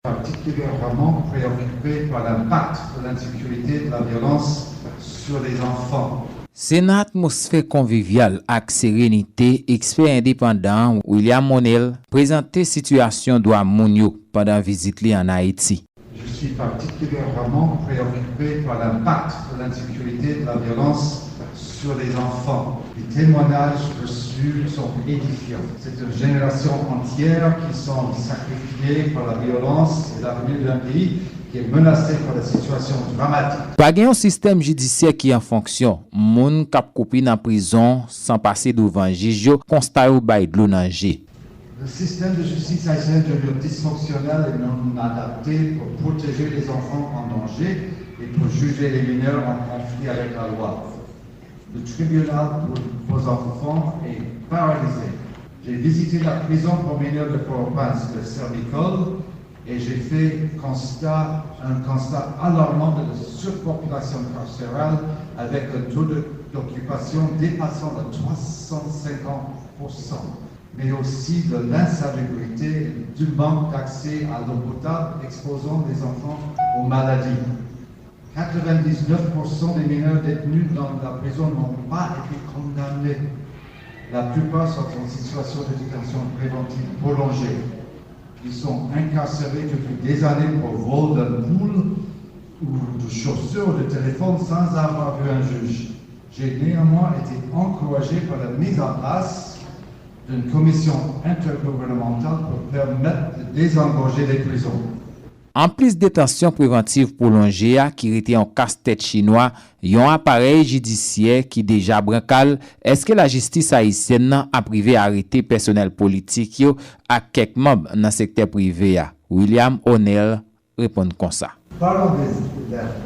Particulièrement préoccupé par l'impact de l'insécurité et de la violence sur les enfants. C'est une atmosphère conviviale avec sérénité, expert indépendant William Monel présentait situation droit moun pendant visite en Haïti. Je suis particulièrement préoccupé par l'impact de l'insécurité et de la violence sur les enfants. Les témoignages reçus sont édifiants. C'est une génération entière qui sont sacrifiées par la violence et l'avenir d'un pays qui est menacé par la situation dramatique. Pas un système judiciaire qui est en fonction. Moun kap kopi en prison sans passer devant juge constat ou bay de l'eau dans G. Le système de justice haïtien devient dysfonctionnel et non adapté pour protéger les enfants en danger et pour juger les mineurs en conflit avec la loi. Le tribunal pour les enfants est paralysé. J'ai visité la prison pour mineurs de Port-au-Prince, de Servicole, et j'ai fait un constat alarmant de la surpopulation carcérale avec un taux d'occupation dépassant de 350%, mais aussi de l'insalubrité, du manque d'accès à l'eau potable exposant les enfants aux maladies. 99% des mineurs détenus dans la prison n'ont pas été condamnés. La plupart sont en situation de détention préventive prolongée. Ils sont incarcérés depuis des années pour vol d'un poule ou de chaussures ou de téléphone sans avoir vu un juge. J'ai néanmoins été encouragé par la mise en place d'une commission intergouvernementale pour permettre de désengorger les prisons. En plus de détention préventive prolongée qui était en casse-tête chinois, yon appareil judiciaire qui déjà brancal, est-ce que la justice haïtienne a privé arrêté personnel politique yo à quelques membres dans le secteur privé? William O'Neill répond comme ça. Parlons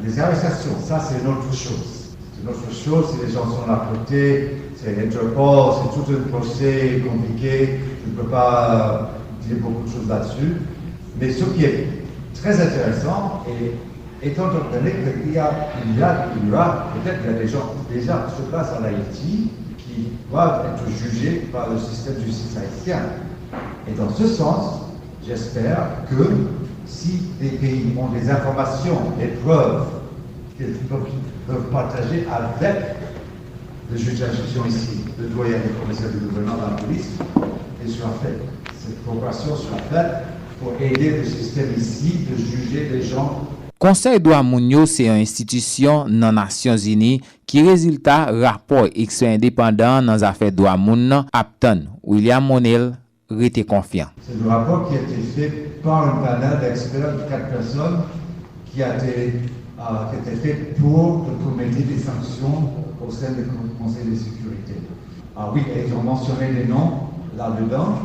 des arrestations, ça c'est une autre chose. C'est une autre chose si les gens sont à côté, c'est Interpol, c'est tout un procès compliqué, je ne peux pas dire beaucoup de choses là-dessus. Mais ce qui est très intéressant, et étant donné qu'il y a peut-être il y a des gens déjà sur place en Haïti qui doivent être jugés par le système de justice haïtien. Et dans ce sens, j'espère que si des pays ont des informations, des preuves qu'ils peuvent partager avec le juge d'instruction ici, le doyen des commissaires du gouvernement dans la police, et soit fait. Cette coopération soit faite pour aider le système ici de juger les gens. Conseil droit moun c'est une institution dans les Nations Unies qui résulte rapport expert indépendant dans les affaires droit moun Apton. William Monel était confiant. C'est le rapport qui a été fait par un panel d'experts de 4 personnes qui a été fait pour commettre des sanctions au sein du Conseil de sécurité. Oui, ils ont mentionné les noms là-dedans.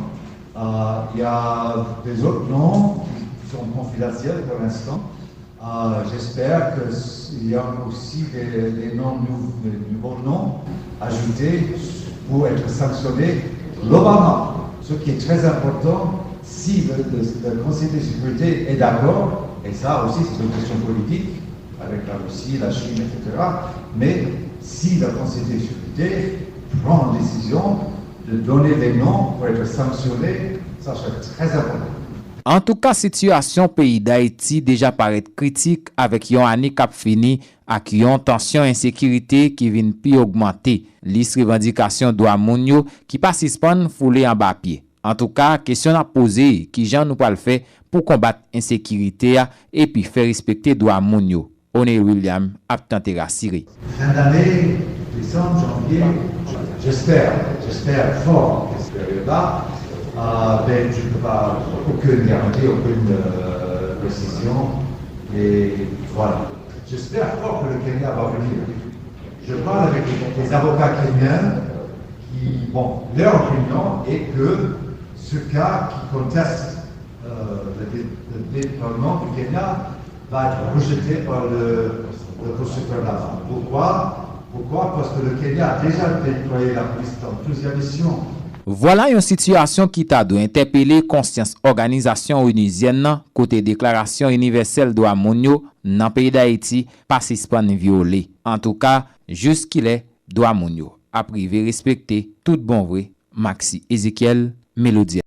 Il y a des autres noms qui sont confidentiels pour l'instant. J'espère qu'il y a aussi des nouveaux noms ajoutés pour être sanctionnés globalement. Ce qui est très important, si le Conseil de sécurité est d'accord, et ça aussi c'est une question politique, avec la Russie, la Chine, etc. Mais si le Conseil de sécurité prend une décision de donner des noms pour être sanctionnés, ça serait très important. En tout cas, situation pays d'Haïti déjà paraît critique avec yon année cap fini ak yon tension insécurité qui vient pi augmenter. Liste revendication droit moun yo qui pas suspend foulé en bas pied. En tout cas, question à poser qui Jean nous pas le faire pour combattre insécurité et puis faire respecter droit moun yo. On est William Aptante Rassiri. Fin d'année, décembre, janvier, j'espère fort que cette période-là, mais je ne peux pas, aucune garantie, aucune précision. Et voilà. J'espère fort que le Kenya va venir. Je parle avec les avocats kenyans qui, leur opinion est que ce cas qui conteste le déploiement du Kenya va être rejeté par le constructeur d'argent. Pourquoi? Parce que le Kenya a déjà déployé la police dans plusieurs missions. Voilà une situation qui t'a dû interpeller conscience organisation onusienne côté déclaration universelle droit moun dans le pays d'Haïti pas suspend violé. En tout cas, jusqu'il est droit moun à privé respecter tout bon vrai. Maxi Ezekiel Mélodie.